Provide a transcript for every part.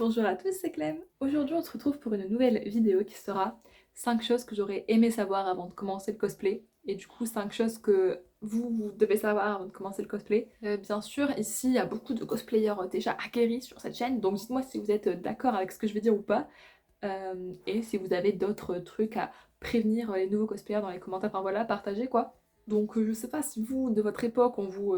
Bonjour à tous, c'est Clem. Aujourd'hui, on se retrouve pour une nouvelle vidéo qui sera 5 choses que j'aurais aimé savoir avant de commencer le cosplay. Et du coup, 5 choses que vous devez savoir avant de commencer le cosplay. Bien sûr, ici, il y a beaucoup de cosplayers déjà aguerris sur cette chaîne, donc dites-moi si vous êtes d'accord avec ce que je vais dire ou pas. Et si vous avez d'autres trucs à prévenir les nouveaux cosplayers dans les commentaires, enfin voilà, partagez quoi. Donc je sais pas si vous, de votre époque, on vous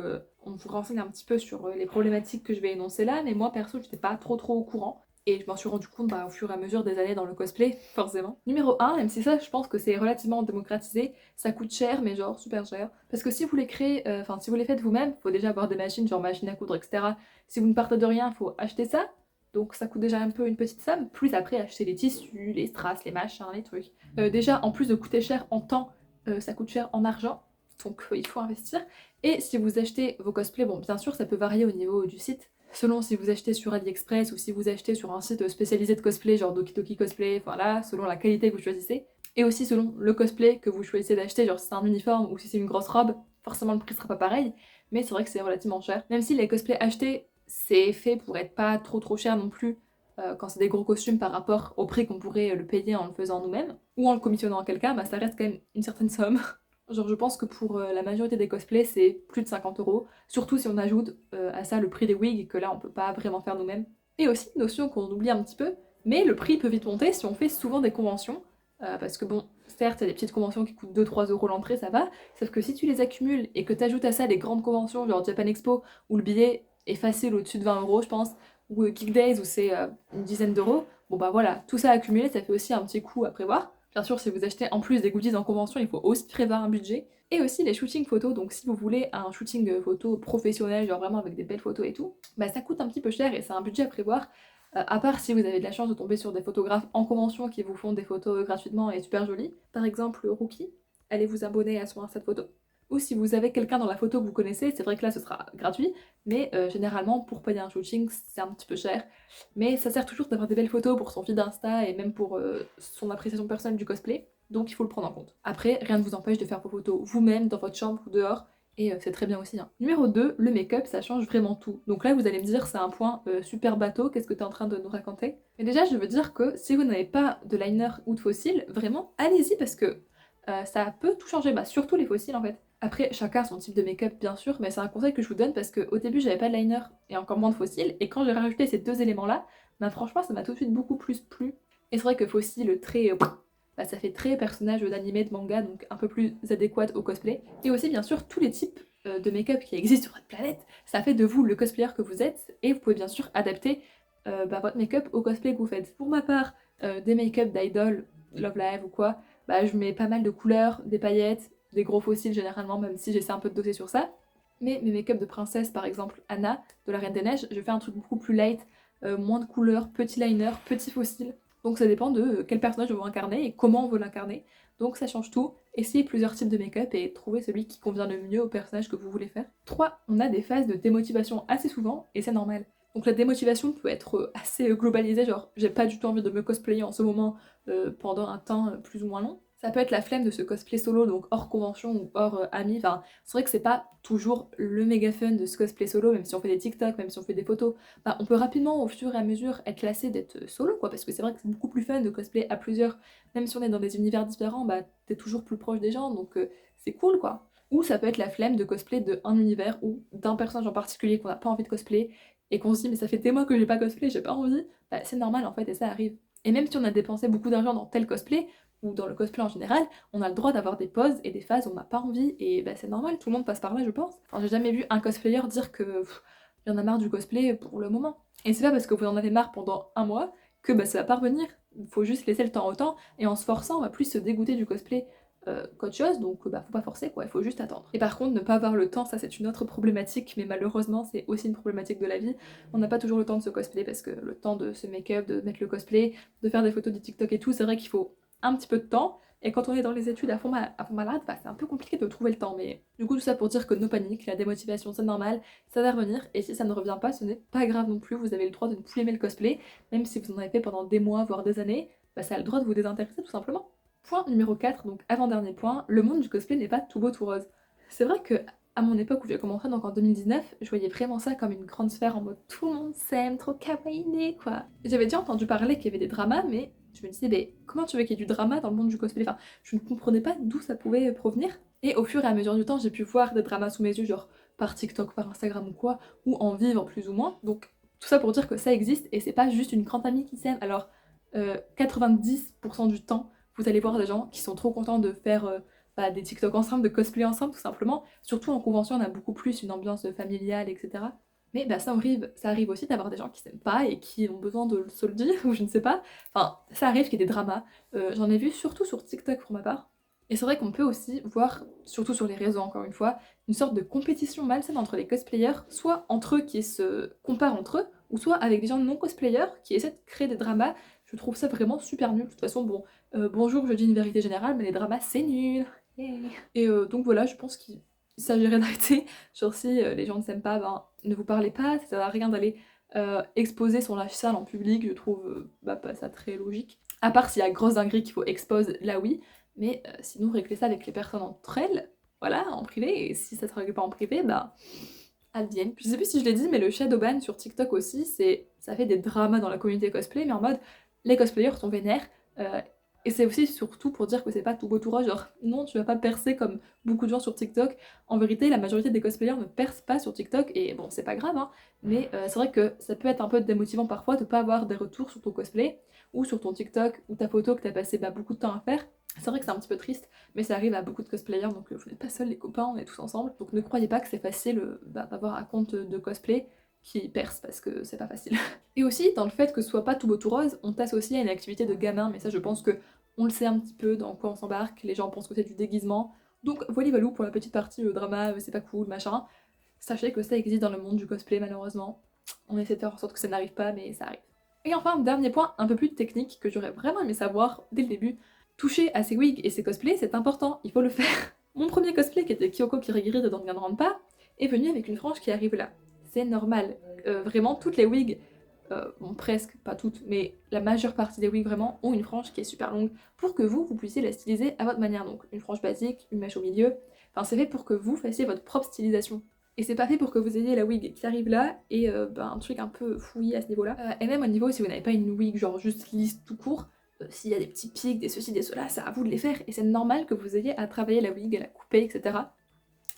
renseigne un petit peu sur les problématiques que je vais énoncer là, mais moi perso, j'étais pas trop au courant. Et je m'en suis rendu compte au fur et à mesure des années dans le cosplay, forcément. Numéro un, même si ça, je pense que c'est relativement démocratisé, ça coûte cher, mais genre super cher. Parce que si vous les créez, enfin si vous les faites vous-même, faut déjà avoir des machines, genre machine à coudre, etc. Si vous ne partez de rien, faut acheter ça. Donc ça coûte déjà un peu une petite somme, plus après acheter les tissus, les strass, les machins, les trucs. Déjà, en plus de coûter cher en temps, ça coûte cher en argent, donc il faut investir. Et si vous achetez vos cosplays, bon bien sûr ça peut varier au niveau du site, selon si vous achetez sur AliExpress ou si vous achetez sur un site spécialisé de cosplay, genre Doki Doki Cosplay, voilà, selon la qualité que vous choisissez. Et aussi selon le cosplay que vous choisissez d'acheter, genre si c'est un uniforme ou si c'est une grosse robe, forcément le prix sera pas pareil, mais c'est vrai que c'est relativement cher. Même si les cosplays achetés, c'est fait pour être pas trop cher non plus quand c'est des gros costumes par rapport au prix qu'on pourrait le payer en le faisant nous-mêmes, ou en le commissionnant à quelqu'un, bah ça reste quand même une certaine somme. Genre je pense que pour la majorité des cosplays c'est plus de 50 €, surtout si on ajoute à ça le prix des wigs que là on peut pas vraiment faire nous-mêmes. Et aussi une notion qu'on oublie un petit peu, mais le prix peut vite monter si on fait souvent des conventions, parce que bon, certes il y a des petites conventions qui coûtent 2-3 € l'entrée, ça va, sauf que si tu les accumules et que tu ajoutes à ça les grandes conventions genre Japan Expo, où le billet est facile au-dessus de 20 € je pense, ou Geek Days où c'est une dizaine d'euros, bon bah voilà, tout ça accumulé ça fait aussi un petit coût à prévoir. Bien sûr, si vous achetez en plus des goodies en convention, il faut aussi prévoir un budget. Et aussi les shootings photos, donc si vous voulez un shooting photo professionnel, genre vraiment avec des belles photos et tout, bah ça coûte un petit peu cher et c'est un budget à prévoir. À part si vous avez de la chance de tomber sur des photographes en convention qui vous font des photos gratuitement et super jolies. Par exemple, Rookie, allez vous abonner à son Insta de photo. Ou si vous avez quelqu'un dans la photo que vous connaissez, c'est vrai que là ce sera gratuit, mais généralement pour payer un shooting c'est un petit peu cher. Mais ça sert toujours d'avoir des belles photos pour son feed Insta et même pour son appréciation personnelle du cosplay, donc il faut le prendre en compte. Après, rien ne vous empêche de faire vos photos vous-même, dans votre chambre ou dehors, et c'est très bien aussi, hein. Numéro 2, le make-up, ça change vraiment tout. Donc là, vous allez me dire, c'est un point super bateau, qu'est-ce que tu es en train de nous raconter? Mais déjà, je veux dire que si vous n'avez pas de liner ou de fossiles, vraiment, allez-y parce que ça peut tout changer, bah, surtout les fossiles en fait. Après, chacun a son type de make-up bien sûr, mais c'est un conseil que je vous donne parce qu'au début j'avais pas de liner et encore moins de fossiles, et quand j'ai rajouté ces deux éléments-là, bah franchement ça m'a tout de suite beaucoup plus plu. Et c'est vrai que fossile, très... bah, ça fait très personnage d'anime, de manga, donc un peu plus adéquat au cosplay. Et aussi bien sûr tous les types de make-up qui existent sur votre planète, ça fait de vous le cosplayer que vous êtes, et vous pouvez bien sûr adapter votre make-up au cosplay que vous faites. Pour ma part, des make-up d'idol, Love Live ou quoi, bah, je mets pas mal de couleurs, des paillettes, des gros fossiles généralement, même si j'essaie un peu de doser sur ça. Mais mes make-up de princesse, par exemple Anna de la Reine des Neiges, je fais un truc beaucoup plus light, moins de couleurs, petit liner, petit fossile. Donc ça dépend de quel personnage je veux incarner et comment on veut l'incarner. Donc ça change tout. Essayez plusieurs types de make-up et trouvez celui qui convient le mieux au personnage que vous voulez faire. 3. On a des phases de démotivation assez souvent et c'est normal. Donc la démotivation peut être assez globalisée, genre j'ai pas du tout envie de me cosplayer en ce moment pendant un temps plus ou moins long. Ça peut être la flemme de ce cosplay solo, donc hors convention ou hors amis. Enfin, c'est vrai que c'est pas toujours le méga fun de ce cosplay solo, même si on fait des TikTok, même si on fait des photos. Bah, on peut rapidement, au fur et à mesure, être lassé d'être solo, quoi, parce que c'est vrai que c'est beaucoup plus fun de cosplay à plusieurs. Même si on est dans des univers différents, bah t'es toujours plus proche des gens, donc c'est cool, quoi. Ou ça peut être la flemme de cosplay d'un univers ou d'un personnage en particulier qu'on n'a pas envie de cosplay et qu'on se dit mais ça fait des mois que j'ai pas cosplay, j'ai pas envie. Bah, c'est normal en fait et ça arrive. Et même si on a dépensé beaucoup d'argent dans tel cosplay, ou dans le cosplay en général, on a le droit d'avoir des pauses et des phases où on n'a pas envie, et bah, c'est normal, tout le monde passe par là, je pense. Enfin, j'ai jamais vu un cosplayer dire que il y en a marre du cosplay pour le moment. Et c'est pas parce que vous en avez marre pendant un mois que bah, ça va pas revenir. Il faut juste laisser le temps au temps, et en se forçant, on va plus se dégoûter du cosplay qu'autre chose, donc bah faut pas forcer quoi, il faut juste attendre. Et par contre, ne pas avoir le temps, ça c'est une autre problématique, mais malheureusement c'est aussi une problématique de la vie. On n'a pas toujours le temps de se cosplayer parce que le temps de se make-up, de mettre le cosplay, de faire des photos du TikTok et tout, c'est vrai qu'il faut un petit peu de temps. Et quand on est dans les études à fond malade, bah, c'est un peu compliqué de trouver le temps. Mais du coup, tout ça pour dire que no panique, la démotivation c'est normal, ça va revenir. Et si ça ne revient pas, ce n'est pas grave non plus. Vous avez le droit de ne plus aimer le cosplay, même si vous en avez fait pendant des mois, voire des années, bah, ça a le droit de vous désintéresser tout simplement. Point numéro 4, donc avant-dernier point, le monde du cosplay n'est pas tout beau tout rose. C'est vrai que à mon époque où j'ai commencé, donc en 2019, je voyais vraiment ça comme une grande sphère en mode tout le monde s'aime, trop kawaii quoi. J'avais déjà entendu parler qu'il y avait des dramas, mais je me disais, mais comment tu veux qu'il y ait du drama dans le monde du cosplay? Enfin, je ne comprenais pas d'où ça pouvait provenir. Et au fur et à mesure du temps, j'ai pu voir des dramas sous mes yeux, genre par TikTok, par Instagram ou quoi, ou en vivre plus ou moins. Donc tout ça pour dire que ça existe et c'est pas juste une grande amie qui s'aime. Alors 90% du temps, vous allez voir des gens qui sont trop contents de faire des TikTok ensemble, de cosplay ensemble tout simplement. Surtout en convention, on a beaucoup plus une ambiance familiale, etc. Mais bah, ça arrive aussi d'avoir des gens qui s'aiment pas et qui ont besoin de se le dire, ou je ne sais pas. Enfin, ça arrive qu'il y ait des dramas. J'en ai vu surtout sur TikTok pour ma part. Et c'est vrai qu'on peut aussi voir, surtout sur les réseaux encore une fois, une sorte de compétition malsaine entre les cosplayers, soit entre eux qui se comparent entre eux, ou soit avec des gens non cosplayers qui essaient de créer des dramas. Je trouve ça vraiment super nul. De toute façon, bon, bonjour, je dis une vérité générale, mais les dramas c'est nul. Yeah. Et donc voilà, je pense qu'il s'agirait d'arrêter. Genre si les gens ne s'aiment pas, ben ne vous parlez pas, ça sert à rien d'aller exposer son lifestyle en public, je trouve pas ça très logique. À part s'il y a grosse dinguerie qu'il faut expose, là oui, mais sinon régler ça avec les personnes entre elles, voilà, en privé, et si ça se règle pas en privé, bah advienne. Je sais plus si je l'ai dit, mais le shadowban sur TikTok aussi, ça fait des dramas dans la communauté cosplay, mais en mode les cosplayers sont vénères. Et c'est aussi surtout pour dire que c'est pas tout beau tout rose, genre non, tu vas pas percer comme beaucoup de gens sur TikTok. En vérité, la majorité des cosplayers ne percent pas sur TikTok, et bon, c'est pas grave, hein, mais c'est vrai que ça peut être un peu démotivant parfois de pas avoir des retours sur ton cosplay, ou sur ton TikTok, ou ta photo que t'as passé beaucoup de temps à faire. C'est vrai que c'est un petit peu triste, mais ça arrive à beaucoup de cosplayers, donc vous n'êtes pas seuls les copains, on est tous ensemble. Donc ne croyez pas que c'est facile d'avoir un compte de cosplay qui perce, parce que c'est pas facile. Et aussi, dans le fait que ce soit pas tout beau tout rose, on t'associe à une activité de gamin, mais ça je pense que on le sait un petit peu dans quoi on s'embarque, les gens pensent que c'est du déguisement. Donc voilà valou pour la petite partie drama, c'est pas cool, machin. Sachez que ça existe dans le monde du cosplay malheureusement. On essaie de faire en sorte que ça n'arrive pas, mais ça arrive. Et enfin, dernier point un peu plus technique que j'aurais vraiment aimé savoir dès le début, toucher à ses wigs et ses cosplays, c'est important, il faut le faire. Mon premier cosplay, qui était Kyoko Kirigiri de Danganronpa, est venu avec une frange qui arrive là. C'est normal. Vraiment, toutes les wigs, bon, presque, pas toutes, mais la majeure partie des wigs vraiment ont une frange qui est super longue pour que vous puissiez la styliser à votre manière. Donc une frange basique, une mèche au milieu, enfin c'est fait pour que vous fassiez votre propre stylisation. Et c'est pas fait pour que vous ayez la wig qui arrive là et un truc un peu fouillis à ce niveau-là. Et même au niveau, si vous n'avez pas une wig genre juste lisse tout court, s'il y a des petits pics, des ceci, des cela, c'est à vous de les faire. Et c'est normal que vous ayez à travailler la wig, à la couper, etc.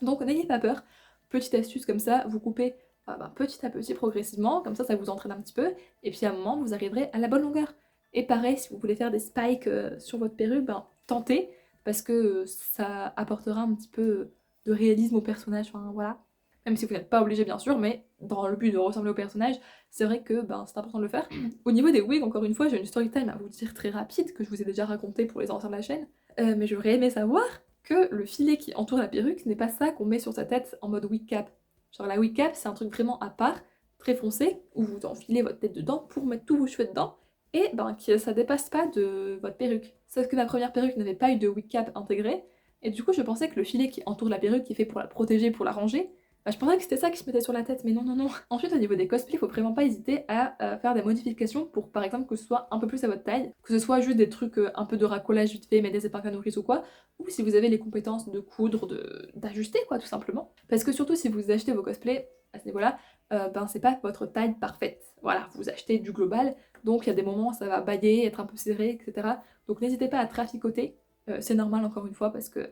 Donc n'ayez pas peur. Petite astuce comme ça, vous coupez petit à petit, progressivement, comme ça vous entraîne un petit peu, et puis à un moment, vous arriverez à la bonne longueur. Et pareil, si vous voulez faire des spikes sur votre perruque, tentez, parce que ça apportera un petit peu de réalisme au personnage, enfin voilà. Même si vous n'êtes pas obligé bien sûr, mais dans le but de ressembler au personnage, c'est vrai que c'est important de le faire. Au niveau des wigs, encore une fois, j'ai une story time à vous dire très rapide, que je vous ai déjà raconté pour les anciens de la chaîne, mais j'aurais aimé savoir que le filet qui entoure la perruque n'est pas ça qu'on met sur sa tête en mode wig cap. Genre la wig cap, c'est un truc vraiment à part, très foncé, où vous enfilez votre tête dedans pour mettre tous vos cheveux dedans, et que ça dépasse pas de votre perruque. Sauf que ma première perruque n'avait pas eu de wig cap intégré, et du coup je pensais que le filet qui entoure la perruque, qui est fait pour la protéger, pour la ranger, je pensais que c'était ça qui se mettait sur la tête, mais non, non, non. Ensuite, au niveau des cosplays, faut vraiment pas hésiter à faire des modifications pour, par exemple, que ce soit un peu plus à votre taille, que ce soit juste des trucs un peu de racolage vite fait, mais des épingles à nourrice ou quoi, ou si vous avez les compétences de coudre, d'ajuster, quoi, tout simplement. Parce que surtout, si vous achetez vos cosplays à ce niveau-là, c'est pas votre taille parfaite. Voilà, vous achetez du global, donc il y a des moments où ça va bailler, être un peu serré, etc. Donc n'hésitez pas à traficoter, c'est normal encore une fois, parce que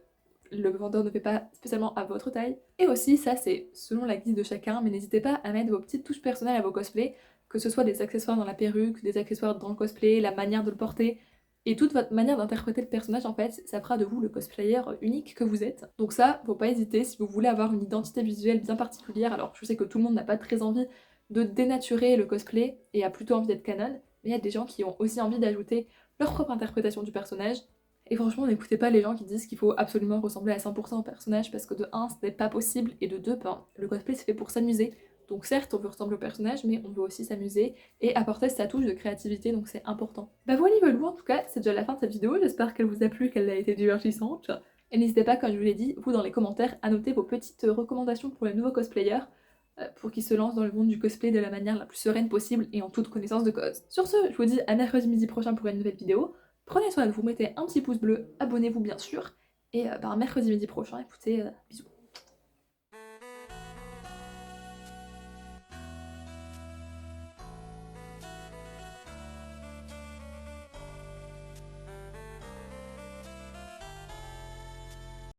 le vendeur ne fait pas spécialement à votre taille. Et aussi, ça c'est selon la guise de chacun, mais n'hésitez pas à mettre vos petites touches personnelles à vos cosplays, que ce soit des accessoires dans la perruque, des accessoires dans le cosplay, la manière de le porter, et toute votre manière d'interpréter le personnage en fait, ça fera de vous le cosplayer unique que vous êtes. Donc ça, faut pas hésiter si vous voulez avoir une identité visuelle bien particulière. Alors je sais que tout le monde n'a pas très envie de dénaturer le cosplay et a plutôt envie d'être canon, mais il y a des gens qui ont aussi envie d'ajouter leur propre interprétation du personnage. Et franchement, n'écoutez pas les gens qui disent qu'il faut absolument ressembler à 100% au personnage parce que de 1, ce n'est pas possible, et de 2, le cosplay c'est fait pour s'amuser. Donc certes, on veut ressembler au personnage, mais on veut aussi s'amuser et apporter sa touche de créativité, donc c'est important. Bah voilà, en tout cas, c'est déjà la fin de cette vidéo, j'espère qu'elle vous a plu, qu'elle a été divertissante. Et n'hésitez pas, comme je vous l'ai dit, vous dans les commentaires, à noter vos petites recommandations pour les nouveaux cosplayers, pour qu'ils se lancent dans le monde du cosplay de la manière la plus sereine possible et en toute connaissance de cause. Sur ce, je vous dis à mercredi midi prochain pour une nouvelle vidéo. Prenez soin de vous, mettez un petit pouce bleu, abonnez-vous bien sûr, et mercredi midi prochain, écoutez, bisous.